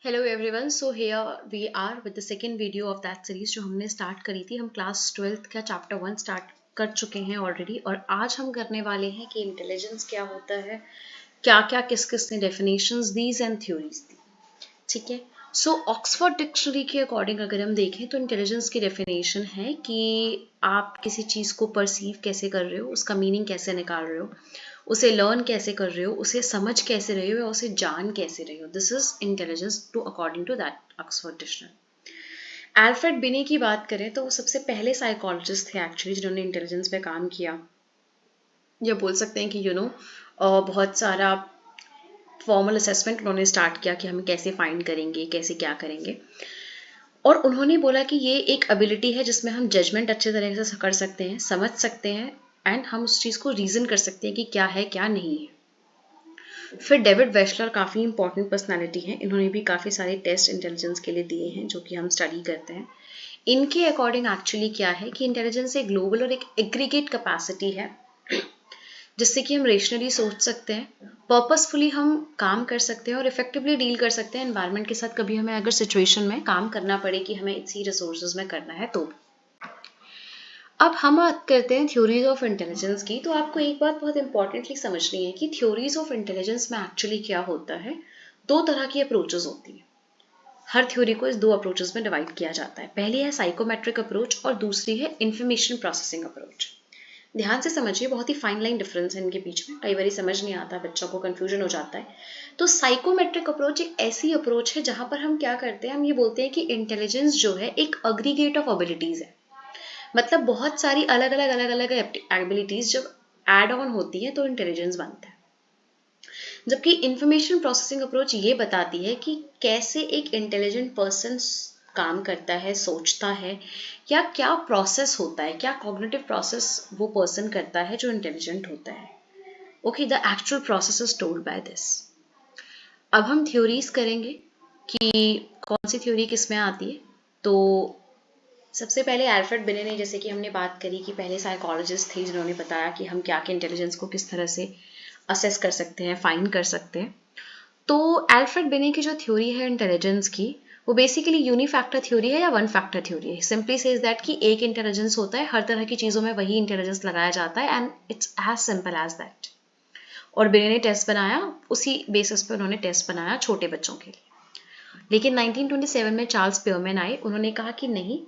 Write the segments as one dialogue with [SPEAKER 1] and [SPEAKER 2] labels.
[SPEAKER 1] Hello everyone, so here we are with the second video of that series जो हमने start करी थी। हम क्लास 12th का चैप्टर 1 स्टार्ट कर चुके हैं ऑलरेडी, और आज हम करने वाले हैं कि इंटेलिजेंस क्या होता है, क्या क्या किस किस ने डेफिनेशंस दीज एंड थ्योरीज दी। ठीक है, सो ऑक्सफोर्ड डिक्शनरी के अकॉर्डिंग अगर हम देखें तो इंटेलिजेंस की डेफिनेशन है कि आप किसी चीज़ को परसीव कैसे कर रहे हो, उसका मीनिंग कैसे निकाल रहे हो, उसे लर्न कैसे कर रहे हो, उसे समझ कैसे रहे हो या उसे जान कैसे रहे हो। This is intelligence to according to that Oxford dictionary. Alfred Binet की बात करें तो वो सबसे पहले साइकोलॉजिस्ट थे एक्चुअली जिन्होंने इंटेलिजेंस पे काम किया, या बोल सकते हैं कि बहुत सारा फॉर्मल असेसमेंट उन्होंने स्टार्ट किया कि हम कैसे फाइंड करेंगे, कैसे क्या करेंगे। और उन्होंने बोला कि ये एक एबिलिटी है जिसमें हम जजमेंट अच्छे तरीके से कर सकते हैं, समझ सकते हैं, एंड हम उस चीज़ को रीजन कर सकते हैं कि क्या है क्या नहीं है। फिर डेविड वेशलर काफ़ी इंपॉर्टेंट पर्सनालिटी हैं, इन्होंने भी काफ़ी सारे टेस्ट इंटेलिजेंस के लिए दिए हैं जो कि हम स्टडी करते हैं। इनके अकॉर्डिंग एक्चुअली क्या है कि इंटेलिजेंस एक ग्लोबल और एक एग्रीगेट कैपेसिटी है जिससे कि हम रेशनली सोच सकते हैं, पर्पसफुली हम काम कर सकते हैं और इफेक्टिवली डील कर सकते हैं एनवायरनमेंट के साथ। कभी हमें अगर सिचुएशन में काम करना पड़े कि हमें इसी रिसोर्सेज में करना है तो। अब हम बात करते हैं थ्योरीज ऑफ इंटेलिजेंस की। तो आपको एक बात बहुत इंपॉर्टेंटली समझनी है कि थ्योरीज ऑफ इंटेलिजेंस में एक्चुअली क्या होता है। दो तरह की अप्रोचेस होती हैं। हर थ्योरी को इस दो अप्रोचेस में डिवाइड किया जाता है। पहली है साइकोमेट्रिक अप्रोच और दूसरी है इंफॉर्मेशन प्रोसेसिंग अप्रोच। ध्यान से समझिए, बहुत ही फाइन लाइन डिफरेंस है इनके बीच में, कई बार समझ नहीं आता, बच्चों को कंफ्यूजन हो जाता है। तो साइकोमेट्रिक अप्रोच एक ऐसी अप्रोच है जहां पर हम क्या करते हैं, हम ये बोलते हैं कि इंटेलिजेंस जो है एक अग्रीगेट ऑफ एबिलिटीज है। मतलब बहुत सारी अलग अलग एबिलिटीज जब एड ऑन होती है तो इंटेलिजेंस बनता है। जबकि इंफॉर्मेशन प्रोसेसिंग अप्रोच ये बताती है कि कैसे एक इंटेलिजेंट पर्सन काम करता है, सोचता है, या क्या प्रोसेस होता है, क्या कॉग्निटिव प्रोसेस वो पर्सन करता है जो इंटेलिजेंट होता है। Okay, the actual process is told by this. अब हम थ्योरीज करेंगे कि कौन सी थ्योरी किस में आती है। तो सबसे पहले एल्फ्रेड बिने ने, जैसे कि हमने बात करी कि पहले साइकोलॉजिस्ट थे जिन्होंने बताया कि हम क्या क्या इंटेलिजेंस को किस तरह से असेस कर सकते हैं, फाइंड कर सकते हैं। तो एल्फ्रेड बिने की जो थ्योरी है इंटेलिजेंस की, वो बेसिकली यूनिफैक्टर थ्योरी है या वन फैक्टर थ्योरी है। सिंपली सेज दैट कि एक इंटेलिजेंस होता है, हर तरह की चीज़ों में वही इंटेलिजेंस लगाया जाता है, and it's as simple as that. और बिने ने टेस्ट बनाया, उसी बेसिस पे उन्होंने टेस्ट बनाया छोटे बच्चों के लिए। लेकिन 1927 में चार्ल्स पियरमैन आए, उन्होंने कहा कि नहीं,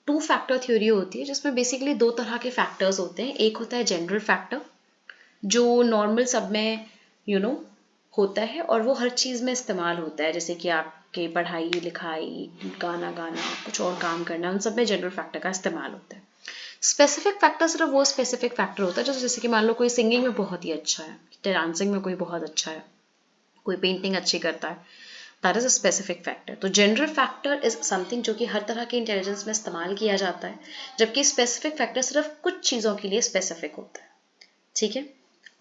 [SPEAKER 1] टू फैक्टर थ्योरी होती है जिसमें बेसिकली दो तरह के फैक्टर्स होते हैं। एक होता है जनरल फैक्टर जो नॉर्मल सब में होता है और वो हर चीज़ में इस्तेमाल होता है, जैसे कि आपके पढ़ाई लिखाई, गाना गाना, कुछ और काम करना, उन सब में जनरल फैक्टर का इस्तेमाल होता है। स्पेसिफिक फैक्टर सिर्फ वो स्पेसिफिक फैक्टर होता है जैसे कि मान लो कोई सिंगिंग में बहुत ही अच्छा है, डांसिंग में कोई बहुत अच्छा है, कोई पेंटिंग अच्छी करता है, that is a specific factor. तो जनरल फैक्टर इज समथिंग जो कि हर तरह के इंटेलिजेंस में इस्तेमाल किया जाता है, जबकि स्पेसिफिक फैक्टर सिर्फ कुछ चीज़ों के लिए स्पेसिफिक होता है। ठीक है,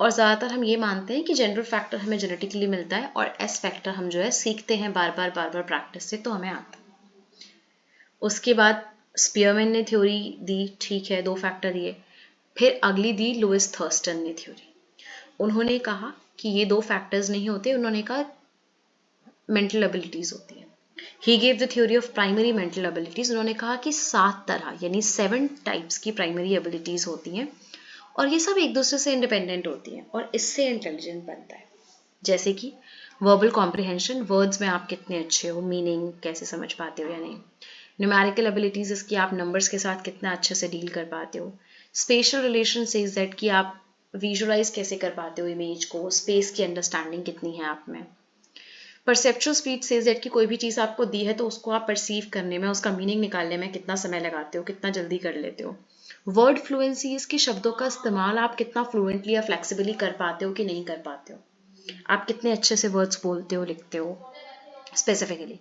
[SPEAKER 1] और ज़्यादातर हम ये मानते हैं कि जनरल फैक्टर हमें जेनेटिकली मिलता है और एस फैक्टर हम जो है सीखते हैं बार बार प्रैक्टिस से, तो हमें आता है। उसके बाद स्पीयरमैन ने थ्योरी दी, ठीक है, दो फैक्टर दिए। फिर अगली दी लुइस थर्स्टन ने थ्योरी। उन्होंने कहा कि ये दो फैक्टर्स नहीं होते, उन्होंने कहा मेंटल एबिलिटीज होती है। He gave the theory of primary mental abilities. उन्होंने कहा कि 7 तरह यानी 7 टाइप्स की प्राइमरी एबिलिटीज होती हैं और ये सब एक दूसरे से इंडिपेंडेंट होती हैं और इससे इंटेलिजेंट बनता है। जैसे कि वर्बल कॉम्प्रिहेंशन, वर्ड्स में आप कितने अच्छे हो, मीनिंग कैसे समझ पाते हो या नहीं। न्यूमेरिकल एबिलिटीज, इसकी आप नंबर्स के साथ कितना अच्छे से डील कर पाते हो। स्पेशल रिलेशन सेज दैट कि आप विजुअलाइज कैसे कर पाते हो इमेज को, स्पेस की अंडरस्टैंडिंग कितनी है आप में। परसेप्चुअल स्पीड सेज दैट कि कोई भी चीज़ आपको दी है तो उसको आप परसीव करने में, उसका मीनिंग निकालने में कितना समय लगाते हो, कितना जल्दी कर लेते हो। वर्ड फ्लुएंसी, इसके शब्दों का इस्तेमाल आप कितना फ्लुएंटली या फ्लेक्सिबली कर पाते हो कि नहीं कर पाते हो, आप कितने अच्छे से वर्ड्स बोलते हो, लिखते हो specifically.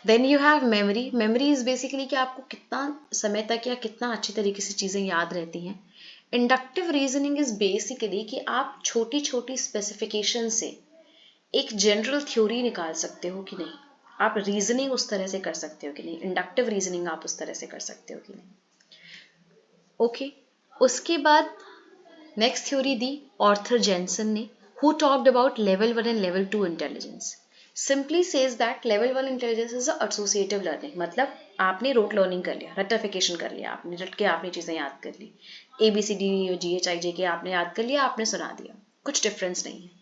[SPEAKER 1] Then you have memory. Memory is basically कि आपको कितना समय तक या कितना अच्छी तरीके से चीज़ें याद रहती हैं। इंडक्टिव रीजनिंग इज बेसिकली कि आप छोटी छोटी स्पेसिफिकेशन से एक जनरल थ्योरी निकाल सकते हो कि नहीं, आप रीजनिंग उस तरह से कर सकते हो कि नहीं, इंडक्टिव रीजनिंग आप उस तरह से कर सकते हो कि नहीं। ओके, उसके बाद नेक्स्ट थ्योरी दी ऑर्थर जेनसन ने, who talked about level 1 and level 2 intelligence. Simply says that level 1 intelligence is associative learning, मतलब आपने रोट लर्निंग कर लिया, रटिफिकेशन कर लिया, आपने रट के आपने चीज़ें याद कर ली, ABCD GHIJ के आपने याद कर लिया, आपने सुना दिया, कुछ डिफरेंस नहीं है।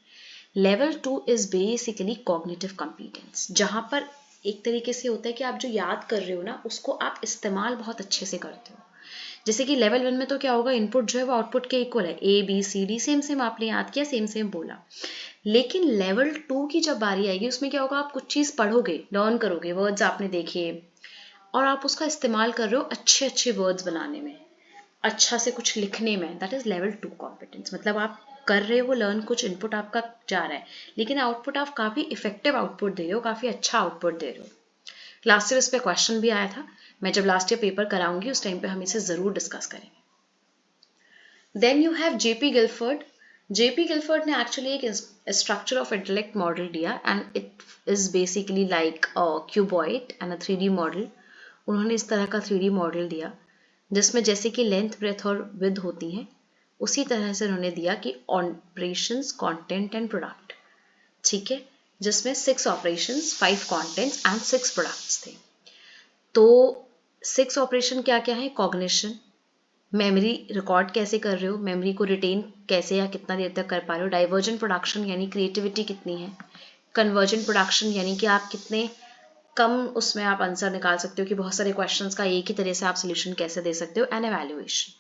[SPEAKER 1] Level 2 is basically cognitive competence, जहाँ पर एक तरीके से होता है कि आप जो याद कर रहे हो ना उसको आप इस्तेमाल बहुत अच्छे से करते हो। जैसे कि लेवल 1 में तो क्या होगा, इनपुट जो है वो आउटपुट के इक्वल है, ABCD सेम सेम आपने याद किया, सेम सेम बोला। लेकिन लेवल 2 की जब बारी आएगी उसमें क्या होगा, आप कुछ चीज़ पढ़ोगे, लर्न करोगे, वर्ड्स आपने देखे और आप उसका इस्तेमाल कर रहे हो अच्छे अच्छे वर्ड्स बनाने में, अच्छा से कुछ लिखने में, दैट इज लेवल 2 कॉम्पिटेंस। मतलब आप कर रहे हो लर्न, कुछ इनपुट आपका जा रहा है लेकिन आउटपुट आप काफ़ी इफेक्टिव आउटपुट दे रहे हो, काफ़ी अच्छा आउटपुट दे रहे हो। लास्ट ईयर इस पर क्वेश्चन भी आया था, मैं जब लास्ट ईयर पेपर कराऊंगी उस टाइम पे हम इसे ज़रूर डिस्कस करेंगे। Then you have JP Guilford. JP Guilford ने एक्चुअली एक स्ट्रक्चर ऑफ इंटेलेक्ट मॉडल दिया and it is basically like a cuboid and a 3D model. उन्होंने इस तरह का 3D मॉडल दिया जिसमें जैसे कि लेंथ, ब्रेथ और विड्थ होती हैं, उसी तरह से उन्होंने दिया कि ऑपरेशंस, कंटेंट एंड प्रोडक्ट, ठीक है, जिसमें 6 ऑपरेशंस, 5 कंटेंट्स एंड 6 प्रोडक्ट्स थे। तो 6 ऑपरेशन क्या क्या है, कॉग्निशन, मेमोरी रिकॉर्ड कैसे कर रहे हो, मेमोरी को रिटेन कैसे या कितना देर तक कर पा रहे हो, डाइवर्जेंट प्रोडक्शन यानी क्रिएटिविटी कितनी है, कन्वर्जेंट प्रोडक्शन यानी कि आप कितने कम उसमें आप आंसर निकाल सकते हो कि बहुत सारे क्वेश्चंस का एक ही तरह से आप सोल्यूशन कैसे दे सकते हो, एंड एवेल्युएशन,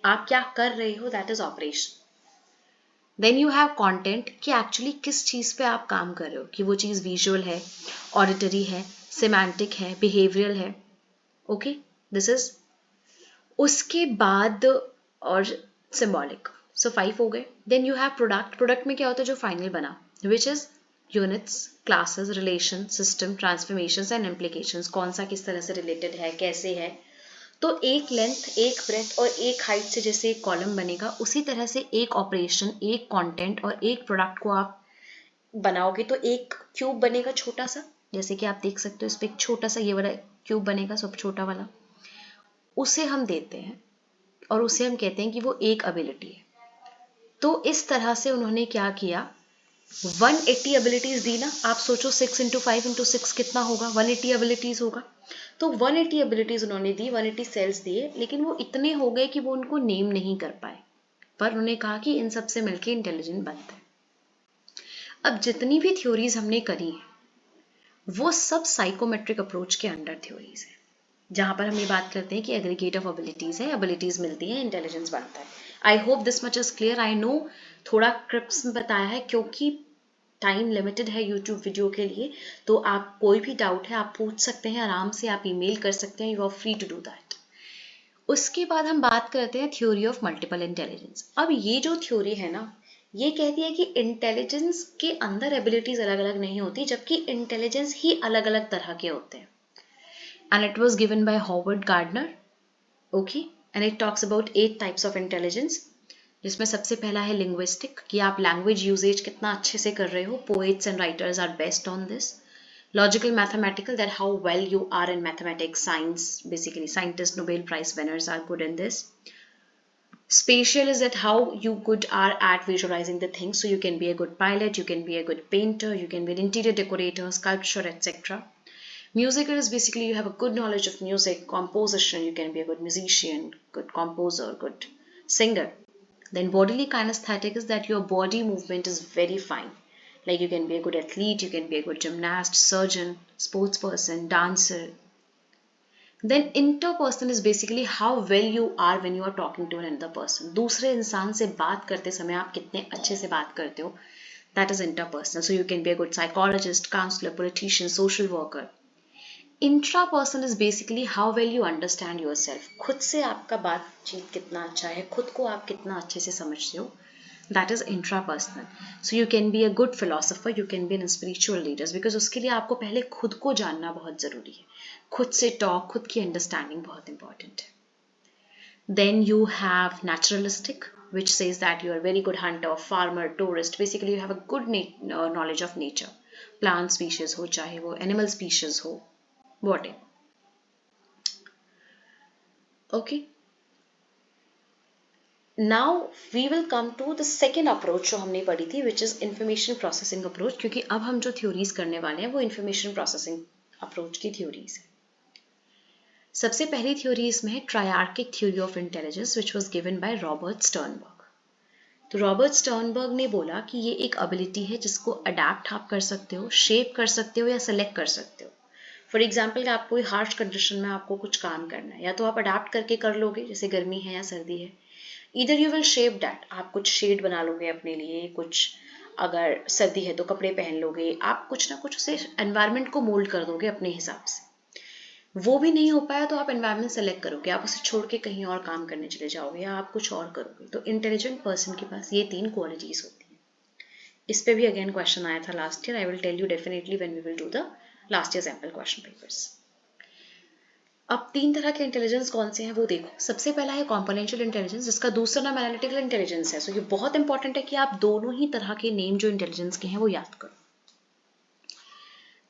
[SPEAKER 1] आप क्या कर रहे हो, that is operation. Then you have content कि एक्चुअली किस चीज़ पे आप काम कर रहे हो, कि वो चीज़ विजुअल है, ऑडिटरी है, सिमेंटिक है, बिहेवियरल है, ओके, दिस इज। उसके बाद और सिंबॉलिक, सो 5 हो गए। Then you have product. Product में क्या होता है, जो फाइनल बना, which is units, classes, relation, system, transformations and implications, कौन सा किस तरह से रिलेटेड है, कैसे है। तो एक लेंथ, एक ब्रेथ और एक हाइट से जैसे एक कॉलम बनेगा, उसी तरह से एक ऑपरेशन, एक कंटेंट और एक प्रोडक्ट को आप बनाओगे तो एक क्यूब बनेगा छोटा सा, जैसे कि आप देख सकते हो इस पे एक छोटा सा ये वाला क्यूब बनेगा, सब छोटा वाला, उसे हम देते हैं और उसे हम कहते हैं कि वो एक एबिलिटी है। तो इस तरह से उन्होंने क्या किया, 180 एबिलिटीज दी ना, आप सोचो 6 इंटू 5 इंटू 6 कितना होगा, 180 एबिलिटीज होगा। तो 180 एबिलिटीज उन्होंने दी, 180 सेल्स दिए, लेकिन वो इतने हो गए कि वो उनको नेम नहीं कर पाए, पर उन्होंने कहा कि इन सब से मिलकर इंटेलिजेंट बनता है। अब जितनी भी थ्योरीज हमने करी है वो सब साइकोमेट्रिक अप्रोच के अंडर थ्योरीज है, जहां पर हम ये बात करते हैं कि एग्रीगेट ऑफ एबिलिटीज है, एबिलिटीज मिलती हैं, इंटेलिजेंस बनता है। I hope this much is clear. I know थोड़ा क्रिप्स में बताया है क्योंकि टाइम लिमिटेड है यूट्यूब वीडियो के लिए, तो आप कोई भी डाउट है आप पूछ सकते हैं आराम से, आप ईमेल कर सकते हैं, you are free to do that. उसके बाद हम बात करते हैं थ्योरी ऑफ मल्टीपल इंटेलिजेंस। अब ये जो थ्योरी है ना, ये कहती है कि इंटेलिजेंस के अंदर एबिलिटीज अलग अलग नहीं होती, जबकि इंटेलिजेंस ही अलग अलग तरह के होते हैं। And it was given by Howard Gardner, okay, and it talks about 8 types of intelligence, जिसमें सबसे पहला है लिंग्विस्टिक, कि आप लैंग्वेज यूजेज कितना अच्छे से कर रहे हो, poets and writers are best on this. Logical mathematical, that how well you are in mathematics, science, basically scientists, Nobel Prize winners are good in this. Spatial is that how you good are at visualizing the things, so you can be a good pilot, you can be a good painter, you can be an interior decorator, sculpture, etc. Musical is basically you have a good knowledge of music, composition, you can be a good musician, good composer, good singer. Then bodily kinesthetic is that your body movement is very fine. Like you can be a good athlete, you can be a good gymnast, surgeon, sports person, dancer. Then interpersonal is basically how well you are when you are talking to another person. दूसरे इंसान से बात करते समय आप कितने अच्छे से बात करते हो, that is interpersonal. So you can be a good psychologist, counselor, politician, social worker. Intrapersonal is basically how well you understand yourself. खुद से आपका बातचीत कितना अच्छा है, खुद को आप कितना अच्छे से समझते हो, that is intrapersonal. So you can be a good philosopher, you can be an spiritual leader, because उसके लिए आपको पहले खुद को जानना बहुत जरूरी है, खुद से टॉक, खुद की अंडरस्टैंडिंग बहुत इंपॉर्टेंट है। Then you have naturalistic, which says that you are a very good hunter, farmer, tourist. Basically you have a good knowledge of nature, plant species हो, चाहे वो animal species हो, whatever. Okay. Now we will come to the second approach जो हमने पढ़ी थी, which is information processing approach, क्योंकि अब हम जो थ्योरीज करने वाले हैं वो इंफॉर्मेशन प्रोसेसिंग अप्रोच की थ्योरीज है। सबसे पहली थ्योरी इसमें है triarchic theory of intelligence, which was given by Robert Sternberg. तो रॉबर्ट स्टर्नबर्ग ने बोला कि ये एक एबिलिटी है जिसको अडेप्ट आप कर सकते हो, शेप कर सकते हो या सेलेक्ट कर सकते हो। फॉर एग्जाम्पल, आप कोई हार्श कंडीशन में आपको कुछ काम करना है, या तो आप अडेप्ट करके कर लोगे, जैसे गर्मी है या सर्दी है, इधर यू विल शेप दैट, आप कुछ शेड बना लोगे अपने लिए, कुछ अगर सर्दी है तो कपड़े पहन लोगे, आप कुछ ना कुछ उसे एनवायरनमेंट को मोल्ड कर दोगे अपने हिसाब से। वो भी नहीं हो पाया तो आप एनवायरनमेंट सेलेक्ट करोगे, आप उसे छोड़ के कहीं और काम करने चले जाओगे या आप कुछ और करोगे। तो इंटेलिजेंट पर्सन के पास ये 3 क्वालिटीज होती हैं। इस पे भी अगेन क्वेश्चन आया था last year, I will tell you definitely when we will do the last year sample question papers. अब 3 तरह के इंटेलिजेंस कौन से हैं वो देखो। सबसे पहला है कॉम्पोनेंशियल इंटेलिजेंस, जिसका दूसरा नाम एनालिटिकल इंटेलिजेंस है। सो ये बहुत इंपॉर्टेंट है कि आप दोनों ही तरह के नेम जो इंटेलिजेंस के हैं वो याद करो।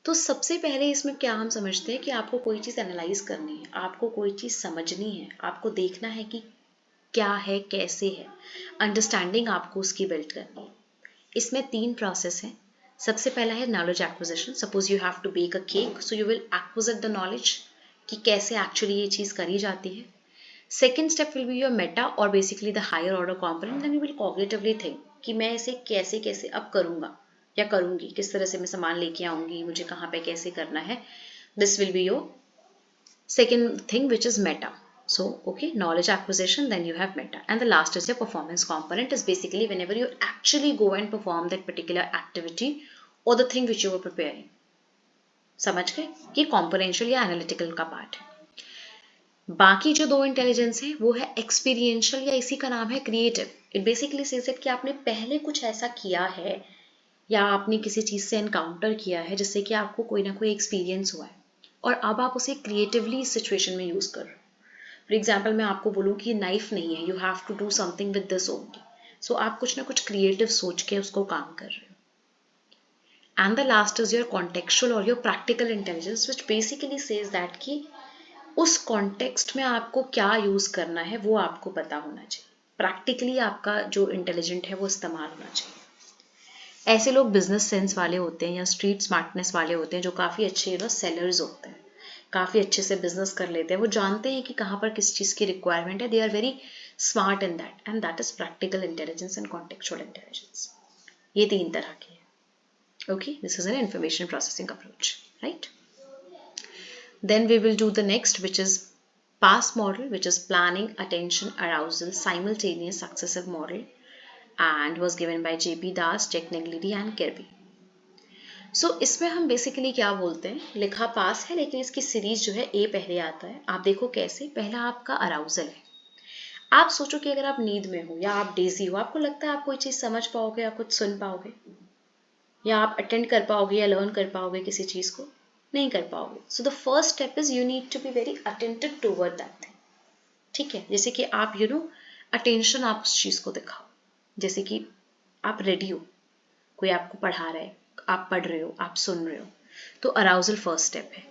[SPEAKER 1] तो सबसे पहले इसमें क्या हम समझते हैं कि आपको कोई चीज़ एनालाइज करनी है, आपको कोई चीज़ समझनी है, आपको देखना है कि क्या है, कैसे है, अंडरस्टैंडिंग आपको उसकी बिल्ड करनी है। इसमें 3 प्रोसेस हैं। सबसे पहला है knowledge acquisition. Suppose you have to bake a cake, so you will acquisit the knowledge कि कैसे एक्चुअली ये चीज़ करी जाती है। Second step will be your meta और basically the higher order component, then you will cognitively think कि मैं इसे कैसे कैसे अब करूँगा या करूँगी, किस तरह से मैं सामान लेके आऊँगी, मुझे कहाँ पे कैसे करना है। This will be your second thing, which is meta. So okay, knowledge acquisition, then you have meta, and the last is your performance component, is basically whenever you actually go and perform that particular activity or the thing which you were preparing. समझ गए? ये कॉम्पोनेंशियल या analytical का part है। बाकी जो 2 intelligence है वो है एक्सपीरियंशियल, या इसी का नाम है creative. It basically says that कि आपने पहले कुछ ऐसा किया है या आपने किसी चीज़ से एनकाउंटर किया है जिससे कि आपको कोई ना कोई एक्सपीरियंस हुआ है और अब आप उसे क्रिएटिवली इस सिचुएशन में यूज़ कर रहे हो। फॉर एग्जाम्पल, मैं आपको बोलूँ कि नाइफ नहीं है, you have to do something with this only, so आप कुछ ना कुछ क्रिएटिव सोच के उसको काम कर रहे हो। And the last is your contextual और your practical intelligence, which basically says that कि उस कॉन्टेक्स्ट में आपको क्या यूज़ करना है वो आपको पता होना चाहिए। प्रैक्टिकली आपका जो इंटेलिजेंट है वो इस्तेमाल होना चाहिए। ऐसे लोग बिजनेस सेंस वाले होते हैं या स्ट्रीट स्मार्टनेस वाले होते हैं जो काफ़ी अच्छे सेलर्स होते हैं, काफ़ी अच्छे से बिजनेस कर लेते हैं। वो जानते हैं कि कहाँ पर किस चीज़ की रिक्वायरमेंट है। They are very smart in that, and that is practical intelligence and contextual intelligence. ये 3 तरह के हैं। Okay, this is an information processing approach, right. Then we will do the next, which is PASS model, which is planning, attention, arousal, simultaneous, successive model, and was given by J.P. Das, Jack Negledy and Kirby. So इसमें हम basically क्या बोलते हैं, लिखा पास है लेकिन इसकी series जो है ए पहले आता है। आप देखो कैसे, पहला आपका अराउजल है। आप सोचो कि अगर आप नींद में हो या आप डेजी हो, आपको लगता है आप कोई चीज़ समझ पाओगे या कुछ सुन पाओगे या आप अटेंड कर पाओगे या लर्न कर पाओगे किसी चीज़ को, नहीं कर पाओगे। So the first step is you need to be very attentive toward that thing. ठीक है, जैसे कि आप अटेंशन आप उस चीज़ को दिखाओ। जैसे कि आप रेडी हो, कोई आपको पढ़ा रहा है, आप पढ़ रहे हो, आप सुन रहे हो, तो अराउजल फर्स्ट स्टेप है।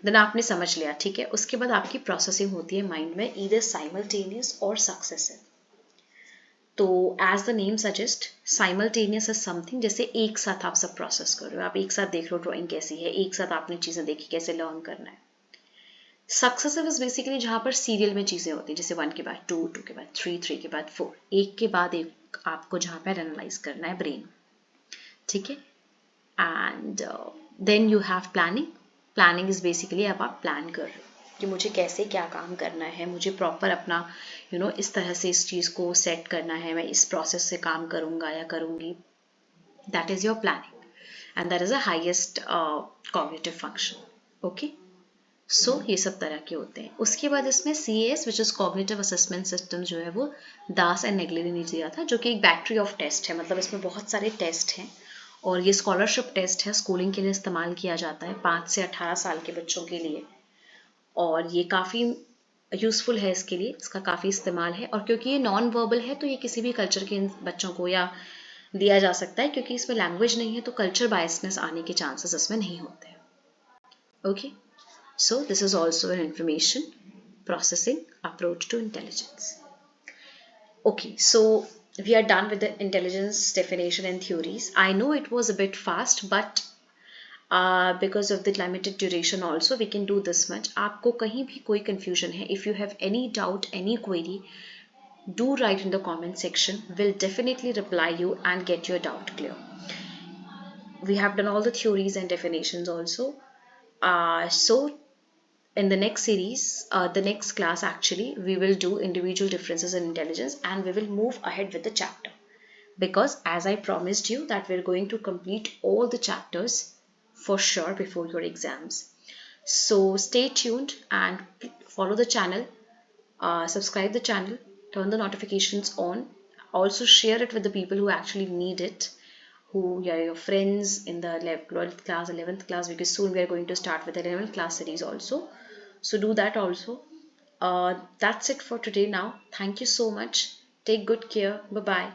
[SPEAKER 1] देन आपने समझ लिया, ठीक है। उसके बाद आपकी प्रोसेसिंग होती है माइंड में, ईदर साइमल्टेनियस और सक्सेसिव। तो as the name suggest, simultaneous is something जैसे एक साथ आप सब प्रोसेस कर रहे हो, आप एक साथ देख रहे हो ड्राइंग कैसी है, एक साथ आपने चीज़ें देखी कैसे लर्न करना है। सक्सेसिव इज बेसिकली जहाँ पर सीरियल में चीज़ें होती हैं, जैसे 1 के बाद 2, 2 के बाद 3, 3 के बाद 4, एक के बाद एक आपको जहाँ पर एनालाइज करना है ब्रेन, ठीक है। And then you have planning. Planning is basically अब आप प्लान कर रहे हो कि मुझे कैसे क्या काम करना है, मुझे प्रॉपर अपना इस तरह से इस चीज़ को सेट करना है, मैं इस प्रोसेस से काम करूँगा या करूँगी। That is your planning and that is the highest cognitive function. Okay, so ये सब तरह के होते हैं। उसके बाद इसमें CAS which is cognitive assessment system जो है वो दास एंड नेग्लेडी ने दिया था, जो कि एक बैटरी ऑफ टेस्ट है। मतलब इसमें बहुत सारे टेस्ट हैं और ये स्कॉलरशिप टेस्ट है, स्कूलिंग के लिए इस्तेमाल किया जाता है 5 से 18 साल के बच्चों के लिए, और ये काफ़ी यूज़फुल है इसके लिए, इसका काफ़ी इस्तेमाल है। और क्योंकि ये नॉन वर्बल है तो ये किसी भी कल्चर के बच्चों को या दिया जा सकता है, क्योंकि इसमें लैंग्वेज नहीं है तो कल्चर बायसनेस आने के चांसेस इसमें नहीं होते। Okay, so this is also an information processing approach to intelligence. Okay, so we are done with the intelligence definition and theories. I know it was a bit fast, but because of the limited duration also we can do this much. आपको कहीं भी कोई confusion है, if you have any doubt, any query, do write in the comment section. We'll definitely reply you and get your doubt clear. We have done all the theories and definitions also. So in the next series, the next class actually, we will do individual differences in intelligence and we will move ahead with the chapter. Because as I promised you that we're going to complete all the chapters for sure before your exams. So stay tuned and follow the channel, subscribe the channel, turn the notifications on. Also share it with the people who actually need it, who are your friends in the 12th class, 11th class, because soon we are going to start with the 11th class series also. So do that also. That's it for today now. Thank you so much. Take good care. Bye bye.